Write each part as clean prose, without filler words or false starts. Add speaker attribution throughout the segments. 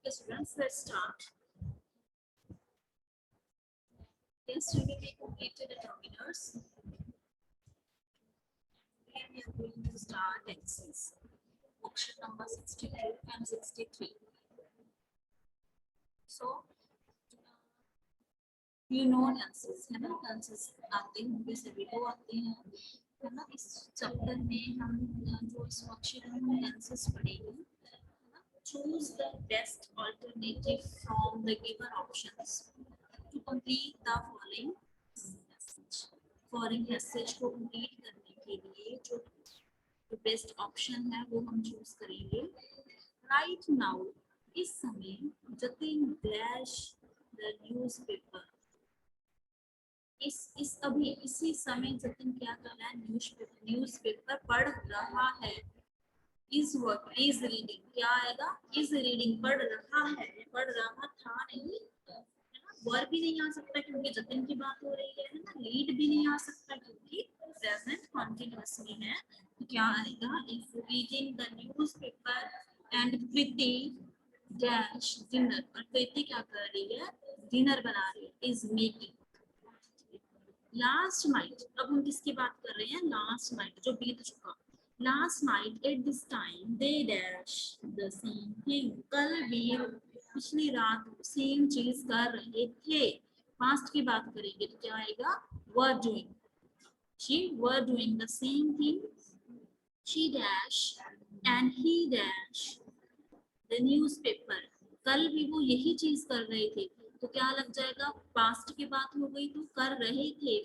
Speaker 1: Okay, students, let's start. Yesterday we completed the terminals. Today we are going to start exercise. Question number 62 and 63. So, you know dances है ना, dances आते होंगे सभी को आते हैं है ना। इस चैप्टर में हम जो इस वर्कशीट में dances पढ़ेंगे, choose the best alternative from the given options to complete the following message. Following message को complete करने के लिए जो बेस्ट ऑप्शन है वो हम चूज करेंगे। राइट नाउ, इस समय जतिन डैश द न्यूज़पेपर। इस अभी इसी समय जतिन क्या कर रहा है, न्यूज़पेपर पढ़ रहा है। इज वर्क इज रीडिंग, क्या आएगा, इज रीडिंग, पढ़ रहा है, पढ़ रहा था नहीं है ना। वर्ब भी नहीं आ सकता क्योंकि जतिन की बात हो रही है ना। लीड भी नहीं आ सकता क्योंकि प्रेजेंट कॉन्टिन्यूअस में है। तो क्या आएगा, is reading the newspaper and Preeti dash dinner. और प्रीति क्या कर रही है, डिनर बना रही है, इज मेकिंग। लास्ट नाइट, अब हम किसकी बात कर रहे हैं, लास्ट नाइट जो बीत चुका। Last night eight this time they dash the same thing. कल भी पिछली रात सेम चीज कर रहे थे। पास्ट की बात करेंगे तो क्या आएगा, were doing. She were doing the same thing, she dash and he dash the newspaper. कल भी वो यही चीज कर रहे थे, तो क्या लग जाएगा, पास्ट की बात हो गई तो कर रहे थे,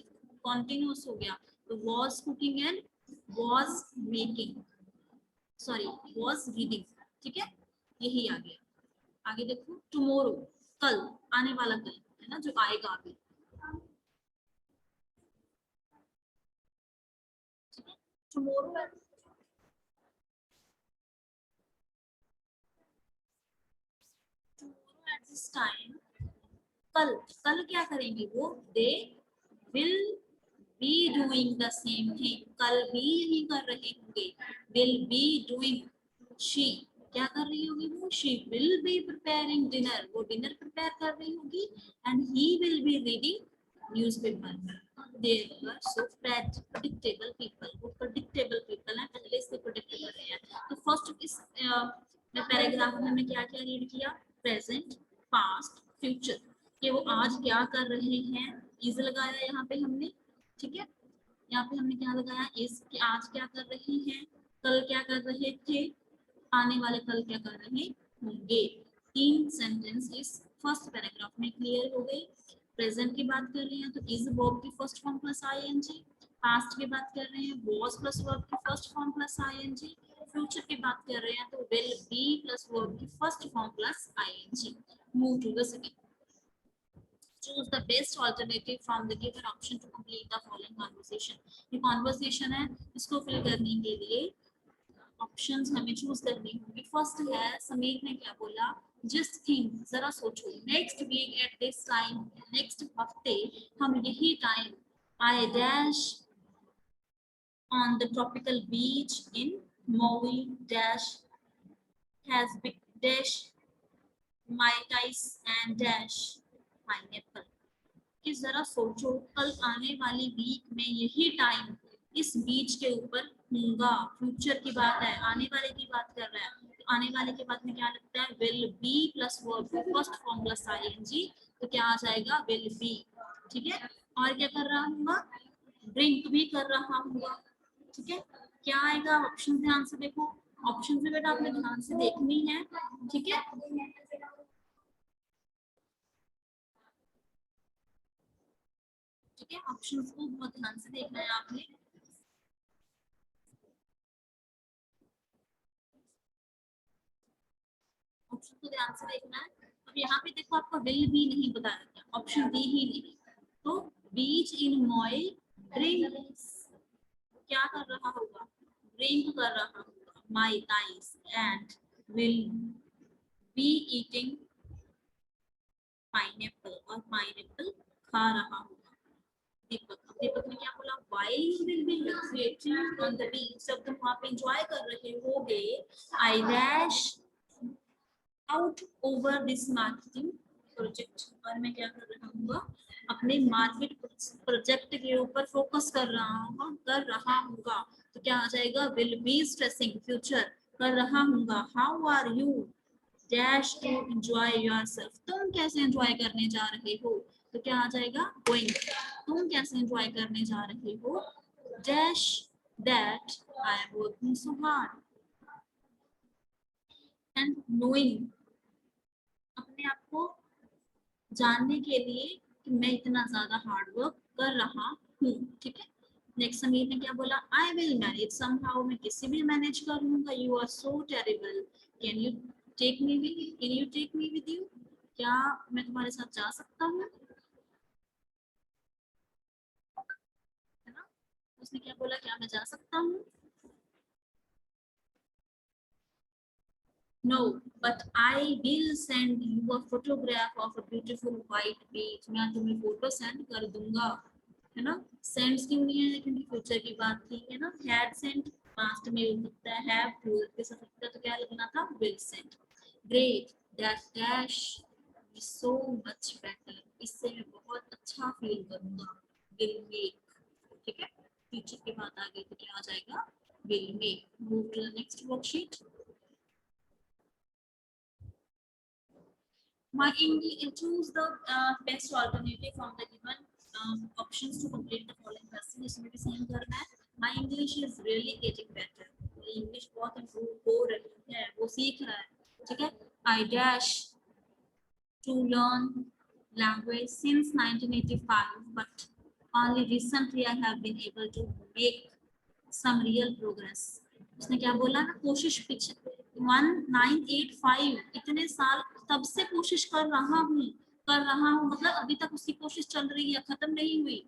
Speaker 1: कॉन्टिन्यूअस हो गया। तो was cooking and was making, sorry was reading. ठीक है, यही आ गया। आगे देखो, टुमारो, कल, आने वाला कल है ना, जो आएगा अभी। ठीक है, टुमारो एट दिस टाइम, कल, कल क्या करेंगे वो, they will be doing the same thing. कल भी यही कर रहे होंगे, विल बी डूइंग। शी क्या कर रही होगी वो, she will be preparing dinner, वो डिनर प्रिपेयर कर रही होगी। And he will be reading newspaper. They were so predictable people, वो प्रेडिक्टेबल पीपल है, पहले से प्रेडिक्टेबल है। तो फर्स्ट इस पैराग्राफ में हमें क्या क्या रीड किया, प्रेजेंट, पास्ट, फ्यूचर, कि वो आज क्या कर रहे हैं, इज लगाया यहाँ पे हमने। ठीक है, यहाँ पे हमने क्या लगाया, इस कि आज क्या कर रहे हैं, कल क्या कर रहे थे, आने वाले कल क्या कर रहे होंगे। तीन सेंटेंस इस फर्स्ट पैराग्राफ में क्लियर हो गए। प्रेजेंट की बात कर रहे हैं तो इज वर्ब की first form plus ING. Past की बात कर रहे हैं, वॉज प्लस वर्ब की first form plus ING. Future की बात कर रहे हैं तो विल बी प्लस वर्ब की first form plus ING. Move to the second, choose the best alternative from the given option to complete the following conversation। ये conversation है, इसको फिल करने के लिए ऑप्शंस हमें चूज करनी होंगी। फर्स्ट है, समीर ने क्या बोला, जस्ट थिंक, जरा सोचो, next week at this time, next हफ्ते हम यही time, I dash on the tropical beach in Maui dash has big dash maitais and dash pineapple। कि जरा सोचो, कल आने वाली वीक में यही टाइम इस बीच के ऊपर होगा। फ्यूचर की बात है, आने वाले की बात कर रहा है, तो आने वाले के बाद में क्या लगता है, will be plus verb first form plus ING. तो क्या आ जाएगा, विल बी। ठीक है, और क्या कर रहा होगा, ड्रिंक भी कर रहा होगा। ठीक है, क्या आएगा, ऑप्शन ध्यान से देखो, ऑप्शन से बेटा आपने ध्यान से देखनी है। ठीक है, ठीक है, ऑप्शंस को बहुत ध्यान से देखना है आपने। ऑप्शन को ध्यान से देखना है। अब यहाँ पे देखो आपका विल भी नहीं बताया गया, ऑप्शन डी ही नहीं। तो बीच इन मॉइल ड्रिंक्स, क्या कर रहा होगा, ड्रिंक कर रहा होगा my niece and will be eating pineapple, और पाइनएप्पल खा रहा होगा दीपक। अब दीपक ने क्या बोला, while you will be recreating on the beach, जब तुम वहां पे एंजॉय कर रहे होगे, I dash out over this marketing project, और मैं क्या कर रहा हूँ, अपने मार्केट प्रोजेक्ट के ऊपर फोकस कर रहा हूँ। तो क्या आ जाएगा, विल बी स्ट्रेसिंग फ्यूचर, कर रहा हूँ। How are you dash to enjoy yourself, तुम कैसे एंजॉय करने जा रहे हो, तो क्या आ जाएगा, गोइंग, तुम कैसे एंजॉय करने जा रहे हो, dash that I am working so hard and knowing, अपने आप को जानने के लिए कि मैं इतना ज्यादा हार्ड वर्क कर रहा हूँ। ठीक है, नेक्स्ट समीर ने क्या बोला, आई विल मैनेज समहाउ, मैं किसी भी मैनेज कर लूंगा। You are so terrible, can you take me with, can you take me with you, क्या मैं तुम्हारे साथ जा सकता हूँ, है ना। उसने क्या बोला, क्या मैं जा सकता हूँ। No, but I will send you a photograph of a beautiful white beach. मैं तुम्हें फोटो सेंड कर दूंगा, है ना। सेंड्स क्यों नहीं है, क्योंकि फ्यूचर की बात थी, है ना। हैड सेंट पास्ट में हो सकता है, हैव फ्यूचर के साथ सकता, तो क्या लगना था, will send. Great, that dash so much better, इससे मैं बहुत अच्छा फील करूंगा, विल मेक। ठीक है, फ्यूचर की बात आ गई तो क्या आ जाएगा, will make. Move to the next worksheet. My English, choose the best alternative from the given options to complete the following question. इसमें भी सेम करना है। My English is really getting better. English बहुत इम्प्रूव हो रही है, वो सीख रहा है। ठीक है, I dash to learn language since 1985, but only recently I have been able to make some real progress. उसने क्या बोला ना, कोशिश पीछे 1985, इतने साल तब से कोशिश कर रहा हूँ, मतलब अभी तक उसकी कोशिश चल रही है, खत्म नहीं हुई,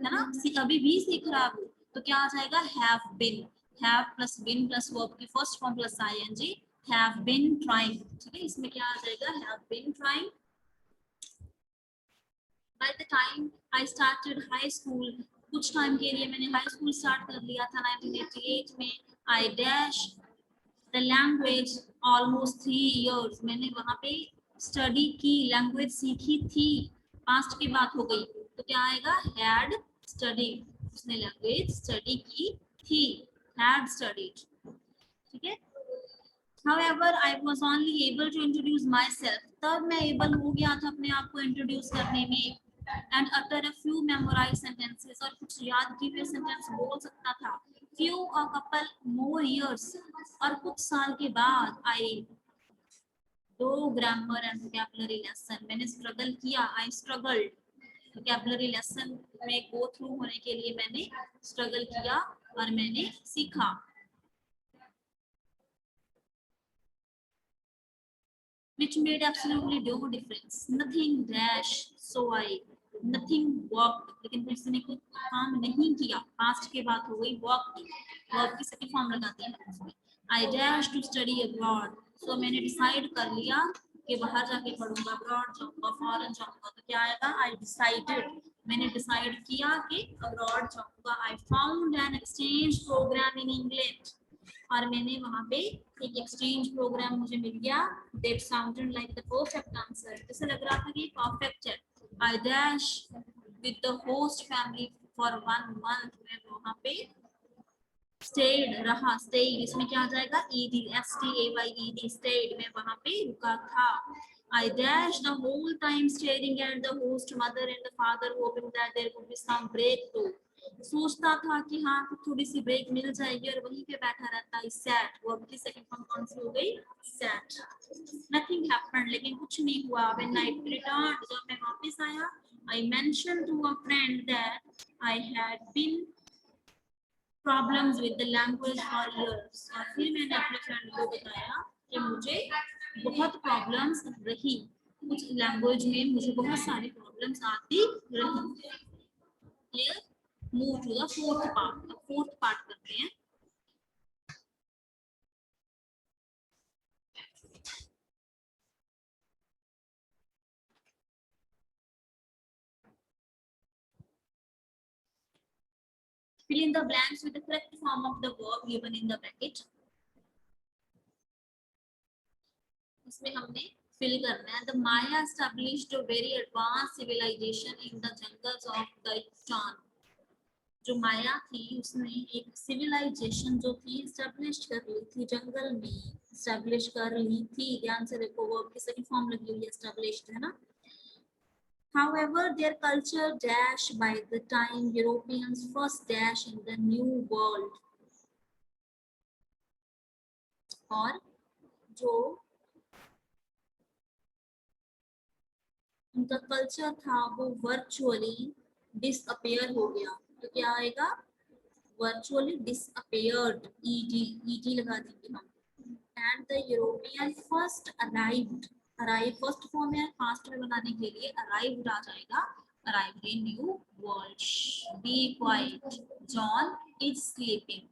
Speaker 1: है ना। अभी भी सीख रहा हूँ, तो क्या आ जाएगा, have been, have plus been plus verb की first form plus ING, have been trying. ठीक है, इसमें क्या आ जाएगा, have been trying. By the time I started high school, कुछ टाइम के लिए मैंने हाई स्कूल स्टार्ट कर लिया था 1988 में। I dash the language almost 3 years, मैंने वहाँ पे स्टडी की, लैंग्वेज सीखी थी, पास्ट की बात हो गई, तो क्या आएगा, had studied, उसने लैंग्वेज स्टडी की थी, had studied। ठीक है, However, I was only able to introduce myself. तब मैं able हो गया था अपने आप को इंट्रोड्यूस करने में, and utter a few memorized sentences, और कुछ याद की हुए सेंटेंस बोल सकता था। Few a couple more years, और कुछ साल के बाद I दो ग्रामर एंड वोकैबुलरी लेसन, मैंने स्ट्रगल किया, I struggled, वोकैबुलरी लेसन में गो थ्रू होने के लिए मैंने स्ट्रगल किया और मैंने सीखा। which made absolutely no difference. Nothing dash, so I, nothing worked, लेकिन फिर से कुछ काम नहीं किया, पास्ट के बात हो गई, worked, वर्ब की सेकंड फॉर्म लगाते हैं उसमें। I dash to study abroad, so मैंने डिसाइड कर लिया कि बाहर जाके पढ़ूंगा, अब्रॉड जाऊंगा, फॉरेन जाऊंगा, तो क्या आएगा, I decided, मैंने डिसाइड किया कि अब्रॉड जाऊंगा। I found an exchange program in England, और मैंने वहां पे एक एक्सचेंज प्रोग्राम मुझे मिल गया। That sounded like the perfect answer, जैसे लग रहा था कि परफेक्ट है। I dash with the host family for 1 month, मैं वहां पे स्टेड रहा, स्टेड इसमें क्या आ जाएगा, ed, stay, स्टेड, मैं वहां पे रुका था। I dashed the whole time staring at the host mother and the father, hoping that there would be some break too. सोचता था कि हाँ थोड़ी सी ब्रेक मिल जाएगी, और वहीं पे बैठा रहता है। सैट, वो की सेकंड फॉर्म कौन सी हो गई, सैट। नथिंग हैपेंड, लेकिन कुछ नहीं हुआ। व्हेन आई रिटर्न्ड, जब मैं वापस आया, I mentioned to a friend that I had been problems with the language for years. और फिर मैंने अपने फ्रेंड को बताया कि मुझे बहुत प्रॉब्लम्स रही, कुछ लैंग्वेज में मुझे बहुत सारी प्रॉब्लम्स आती रही। Clear? Move to the fourth part. Fourth part करते हैं। Fill in the blanks with the correct form of the verb given in the bracket. इसमें हमने फिल करना है। The Maya established a very advanced civilization in the jungles of the Chan. जो माया थी उसने एक सिविलाइजेशन जो थी एस्टेब्लिश कर ली थी जंगल में, एस्टेब्लिश कर ली थी। ध्यान से देखो वो आपकी सेकंड फॉर्म लगी हुई है, एस्टेब्लिश्ड है ना। However, their culture dashed by the time Europeans first dashed in the New World. और जो उनका कल्चर था वो वर्चुअली डिसअपियर हो गया। तो क्या आएगा? वर्चुअली डिसअपियर्ड, ईडी लगा देंगे हम। And the European first arrived, arrive first form है, फास्ट में बनाने के लिए अराइव्ड आ जाएगा, arrived in new world. Be quiet, John is sleeping.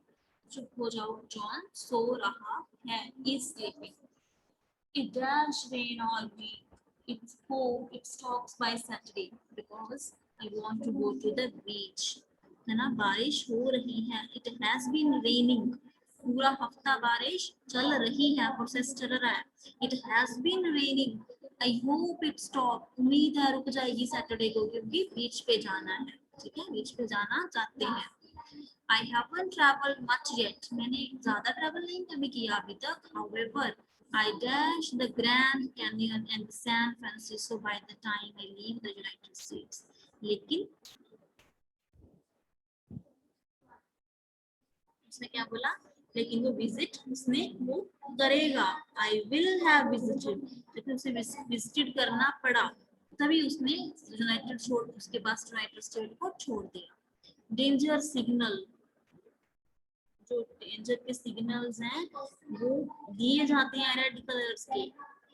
Speaker 1: चुप हो जाओ, जॉन सो रहा है, is sleeping. It does rain all week. It stops by Saturday because I want to go to the beach. है ना, बारिश हो रही है। It has been raining. पूरा हफ्ता बारिश चल रही है, प्रोसेस चल रहा है। It has been raining. I hope it stop. उम्मीद है रुक जाएगी सैटरडे को, क्योंकि बीच पे जाना है। ठीक है, बीच पे जाना चाहते हैं। I haven't traveled much yet. मैंने ज्यादा ट्रैवल नहीं कभी किया अभी तक। However, I dash the Grand Canyon and San Francisco by the time I leave the United States. लेकिन उसने क्या बोला? लेकिन वो विजिट उसने वो करेगा। I will have visited. लेकिन उसे विजिटेड करना पड़ा, तभी उसने यूनाइटेड छोड़, उसके पास यूनाइटेड स्टेट को छोड़ दिया। डेंजर सिग्नल, जो डेंजर के सिग्नल्स हैं वो दिए जाते हैं रेड कलर्स के,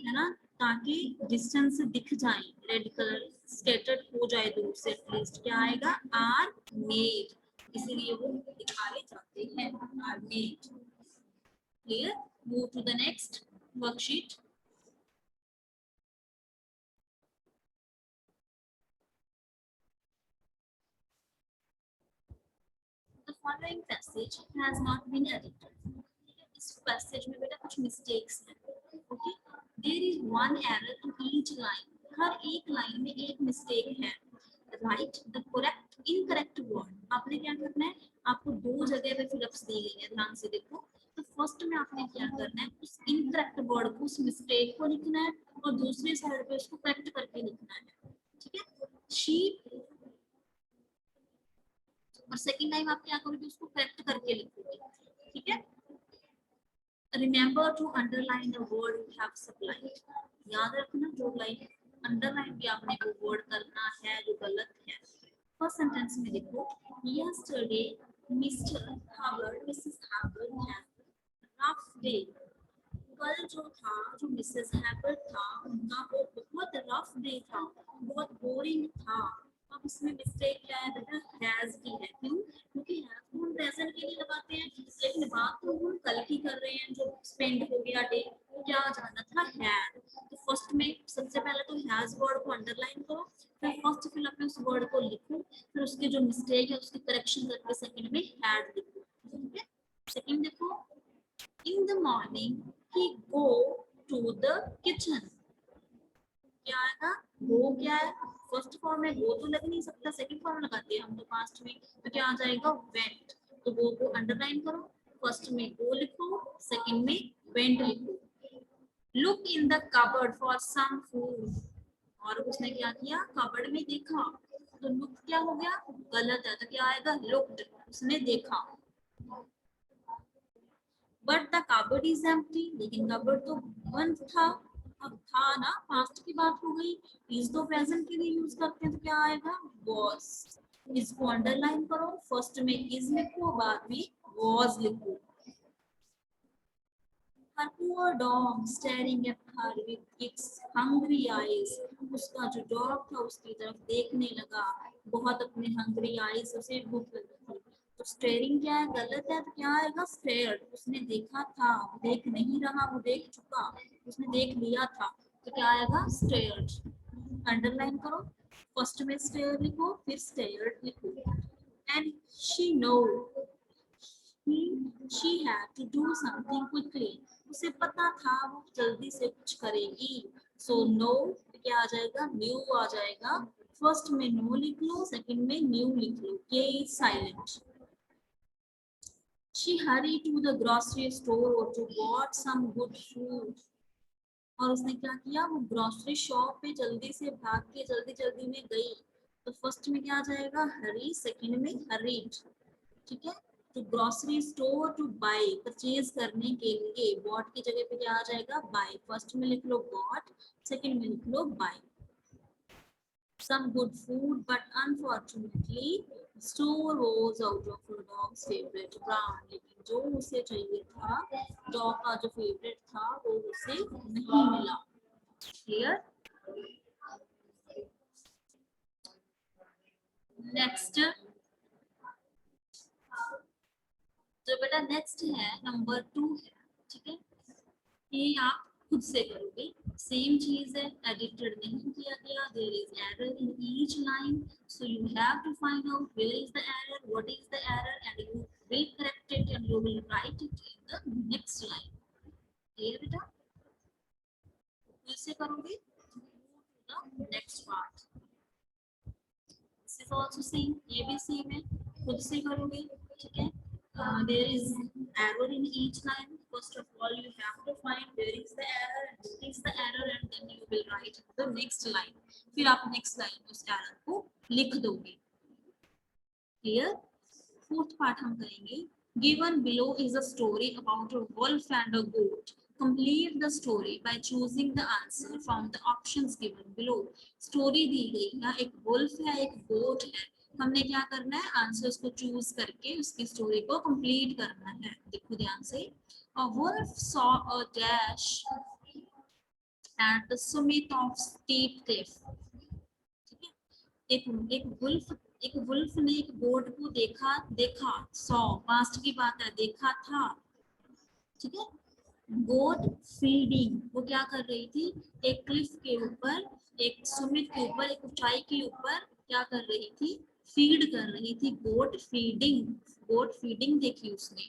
Speaker 1: है ना, ताकि डिस्टेंस से दिख जाए, रेड कलर स्कैटर्ड हो जाए दूर से एटलीस्ट। क्या आएगा? आर मेड, इसीलिए वो दिखाए जाते हैं, are made. Clear? Move to the next worksheet. The following passage has not been edited. इस पैसेज में बेटा कुछ मिस्टेक्स हैं। Okay, there is one error in each line, हर एक लाइन में एक मिस्टेक है। Write the correct incorrect word. आपने क्या करना है? आपको दो जगह पे फिलअप्स दी गई है, ध्यान से देखो। तो फर्स्ट में आपने क्या करना है? उस इनकरेक्ट वर्ड को, उस मिस्टेक को लिखना है, और दूसरे साइड पे उसको करेक्ट करके लिखना है। ठीक है, शीप। और सेकंड टाइम आप क्या करोगे? उसको करेक्ट करके लिखोगे। ठीक है, remember to underline the word you have supplied. याद रखना, जो लाइन अंडरलाइन भी आपने वो वर्ड करना है जो गलत है। फर्स्ट सेंटेंस में देखो, yesterday Mr Howard Mrs Howard had rough day. कल जो था, जो मिसेस हैवर्ड था, उनका वो बहुत रफ डे था, बहुत बोरिंग था। अब इसमें मिस्टेक क्या है बेटा? हैज की है। क्यों? क्योंकि हैज को हम प्रेजेंट के लिए लगाते हैं, लेकिन बात तो हम कल की कर रहे हैं, जो स्पेंड हो गया डे। तो क्या जाना था? हैड। तो फर्स्ट में सबसे पहले तो हैज वर्ड को अंडरलाइन करो, फिर फर्स्ट फिलअप में उस वर्ड को लिखो, फिर उसके जो मिस्टेक है उसकी करेक्शन करके सेकंड में हैड लिखो। ठीक है, सेकंड देखो, in the morning he go to the kitchen। क्या आएगा? go क्या है? फर्स्ट फॉर्म में go तो लग नहीं सकता, सेकंड फॉर्म लगाते हैं हम तो पास्ट में। तो क्या आ जाएगा? went। तो go को अंडरलाइन करो, फर्स्ट में go लिखो, सेकंड में went लिखो। look in the cupboard for some food। और उसने क्या किया? कबर्ड में देखा। तो look क्या हो गया? गलत है, तो क्या आएगा? looked, उसने देखा। But the cupboard is empty, लेकिन कबर्ड तो बंद था। अब था ना, पास्ट की बात हो गई, इज तो प्रेजेंट के लिए यूज करते हैं तो क्या आएगा, was। इसको अंडरलाइन करो, फर्स्ट में इज लिखो, बाद में was लिखो। Her poor dog staring at her with its hungry eyes। उसका जो डॉग था उसकी तरफ देखने लगा, बहुत अपने hungry eyes, उसे भूख लगी थी। तो स्टेयरिंग क्या है, गलत है, तो क्या आएगा, स्टेयर्ड। उसने देखा था, वो देख नहीं रहा, वो देख चुका, उसने देख लिया था, तो क्या आएगा, स्टेयर्ड। अंडरलाइन करो, फर्स्ट में स्टेयर लिखो, फिर स्टेयर्ड लिखो। And she know she had to do something quickly। उसे पता था वो जल्दी से कुछ करेगी। so no क्या आ जाएगा, न्यू आ जाएगा। फर्स्ट में नो लिख लो, सेकंड में न्यू लिख लो, K is silent। she hurried to the grocery store to bought some good food। और उसने क्या किया, वो ग्रोसरी शॉप पे जल्दी से भाग के जल्दी जल्दी में गई। तो फर्स्ट में क्या आ जाएगा, हरी, सेकंड में हरीड। ठीक है, तो grocery store to buy, purchase करने के लिए, बॉट की जगह पे क्या आ जाएगा, बाय। फर्स्ट में लिख लो बॉट, सेकंड में लिख लो bye. some good food, but unfortunately store was out of her dog's favorite brand। लेकिन जो उसे चाहिए था, डॉग का जो फेवरेट था, वो उसे नहीं मिला। क्लियर। नेक्स्ट, जो बेटा नेक्स्ट है नंबर 2 है। ठीक है, ये आप खुद से करोगे, सेम चीज है, एडिटेड नहीं किया गया। There is error in each line, so you have to find out where is the error, what is the error, and you will correct it and you will write it in the next line. Clear बेटा, खुद से करोगे, the next part. This is also same, ये भी same है, खुद से करोगे। ठीक है, there is error in each line। First of all, you have to find where is the error and what is the error, and then you will write the next line। फिर आप next line में उस error को लिख दोगे। Clear? Fourth part हम करेंगे। Given below is a story about a wolf and a goat। Complete the story by choosing the answer from the options given below। Story दी गई है, एक wolf है, एक goat है, हमने क्या करना है, आंसर्स को चूज करके उसकी स्टोरी को कंप्लीट करना है। देखो ध्यान से, a wolf saw a dash at the summit of steep cliff। ठीक है, एक वुल्फ ने एक गोट को देखा, सॉ पास्ट की बात है, देखा था। ठीक है, गोट फीडिंग, वो क्या कर रही थी, एक क्लिफ के ऊपर, एक सुमित के ऊपर, एक ऊंचाई के ऊपर क्या कर रही थी, फीड कर रही थी। गोट फीडिंग देखी उसने।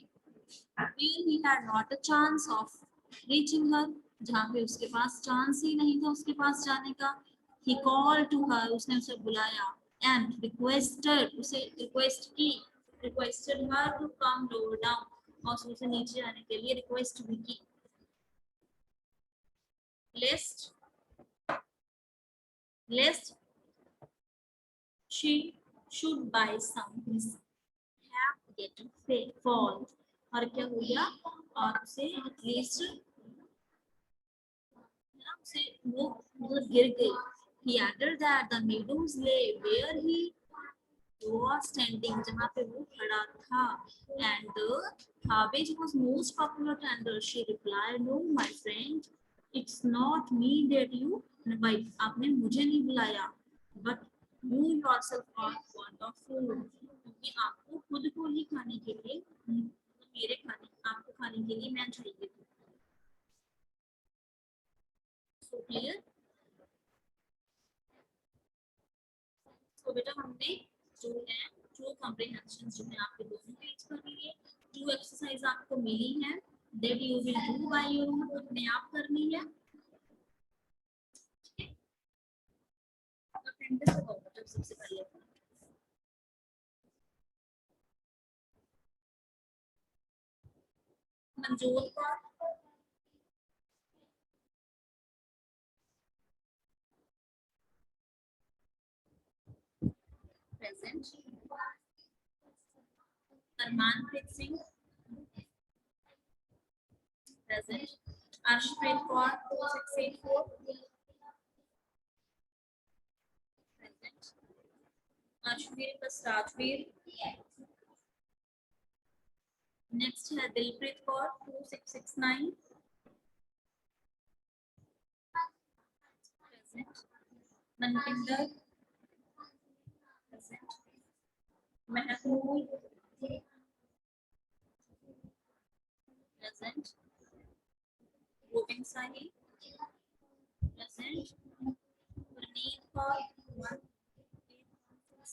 Speaker 1: Where he had not a chance of reaching her, जहाँ पे उसके पास चांस ही नहीं था उसके पास जाने का। He called to her, उसने उसे बुलाया, and requested, उसे रिक्वेस्ट की, requested her to come lower down, और उसे नीचे आने के लिए रिक्वेस्ट भी की। Lest she should buy some have get fall। और क्या हो गया, और उसे एटलीस्ट उसे वो मतलब गिर गई। He added that the meadows lay where he was standing, जहाँ पे वो खड़ा था, and the cabbage was most popular tender। She replied, no my friend, it's not me that you invite। आपने मुझे नहीं बुलाया, but you yourself are fond of food। क्योंकि आपको खुद को ही खाने के लिए, आपको खाने के लिए मैं चाहिए थी। So clear? तो बेटा हमने जो है ट्रू कॉम्प्रिहेंशन जो है आपके दोनों पेज पर लिए, 2 एक्सरसाइज आपको मिली है, that you will do by your own, अपने आप करनी है। ठीक है, अटेंडेंस लगाओ जब सबसे पहले मंजूर का present, Armanpreet Singh present, Arshpreet Kaur 2684 present. Arshveer plus Rajveer. Next है Dilpreet Kaur 2669 present. Manvinder present. Mahmood present. Govind साही present. प्रनीत कौर 186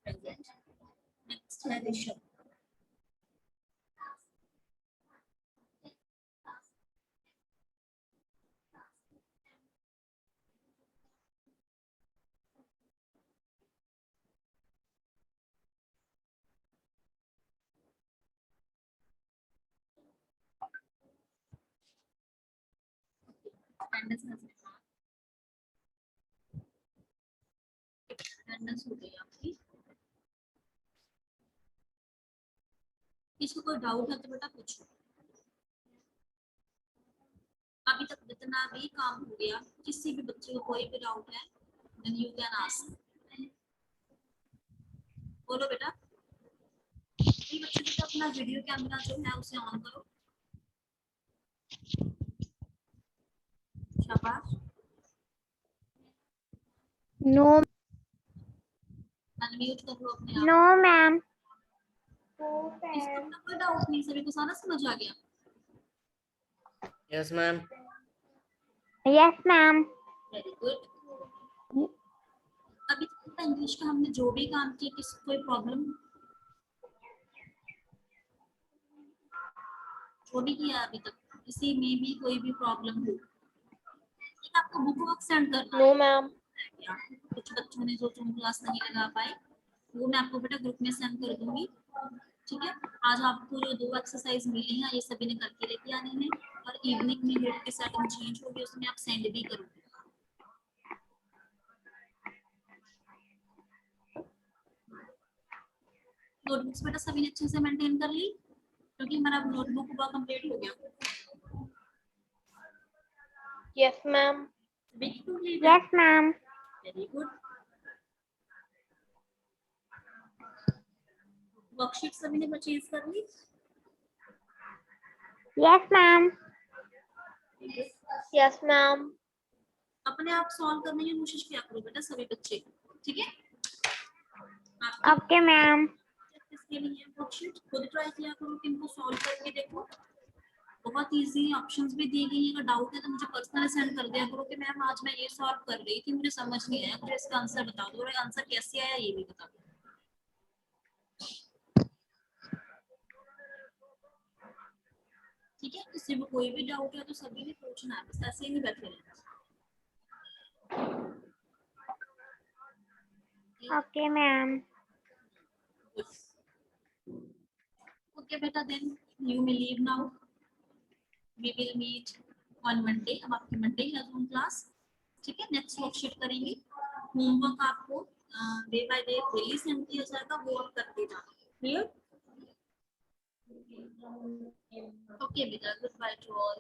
Speaker 1: present. Next है ऋषभ. Attendance हो गई आपकी. किसी को कोई डाउट है तो बेटा पूछो. अभी तक जितना भी काम हो गया, किसी भी बच्चे को कोई भी डाउट है then you can ask. बोलो बेटा. ये बच्चे बेटा अपना वीडियो कैमरा जो है उसे ऑन करो. शाबाश.
Speaker 2: नो
Speaker 1: अनम्यूट कर लो अपने आप.
Speaker 2: No ma'am.
Speaker 1: इसको अपना कोई डाउट नहीं, सभी को सारा समझ आ गया.
Speaker 3: Yes ma'am.
Speaker 2: Yes ma'am.
Speaker 1: Very good. अभी तक इंग्लिश का हमने जो भी काम किया, किसी कोई प्रॉब्लम जो भी किया अभी तक, किसी में भी कोई भी प्रॉब्लम हो, एक आपको बुक वर्क सेंड करना
Speaker 2: नो
Speaker 1: है.
Speaker 2: मैम.
Speaker 1: कुछ बच्चों ने जो क्लास नहीं लगा पाए वो मैं आपको बेटा ग्रुप में सेंड कर दूंगी. ठीक है. आज आपको जो 2 एक्सरसाइज मिली हैं ये सभी ने करके लेके आनी है और इवनिंग में ग्रुप की सेटिंग चेंज होगी, उसमें आप सेंड भी करोगे. नोटबुक्स बेटा सभी ने अच्छे से मेंटेन कर ली क्योंकि हमारा नोटबुक पूरा कंप्लीट हो गया.
Speaker 2: Yes ma'am.
Speaker 1: बिल्कुल.
Speaker 2: Yes ma'am.
Speaker 1: Very good. Worksheet सभी ने परचेज कर ली.
Speaker 2: Yes ma'am. Yes ma'am.
Speaker 1: अपने आप सॉल्व करने की कोशिश किया करो बेटा सभी बच्चे. ठीक है.
Speaker 2: Okay ma'am.
Speaker 1: इसके लिए वर्कशीट खुद ट्राई किया करो कि इनको सॉल्व करके देखो. बहुत इजी ऑप्शंस भी दी गई है. अगर डाउट है तो मुझे पर्सनली सेंड कर दिया करो कि मैम आज मैं ये सॉल्व कर रही थी, मुझे समझ नहीं आया, मुझे इसका आंसर बता दो और आंसर कैसे आया ये भी बता दो. ठीक है. किसी में कोई भी डाउट है तो सभी ने पूछना है, बस ऐसे ही नहीं बैठे रहना.
Speaker 2: Okay ma'am.
Speaker 1: Okay beta, then you may leave now. We will meet on Monday. अब आपकी Monday है Zoom class. ठीक है. नेक्स्ट वर्कशीट करेंगे. होमवर्क आपको day by day daily send किया जाएगा, वो आप करते जाना. क्लियर? ओके बेटा. Good by two all.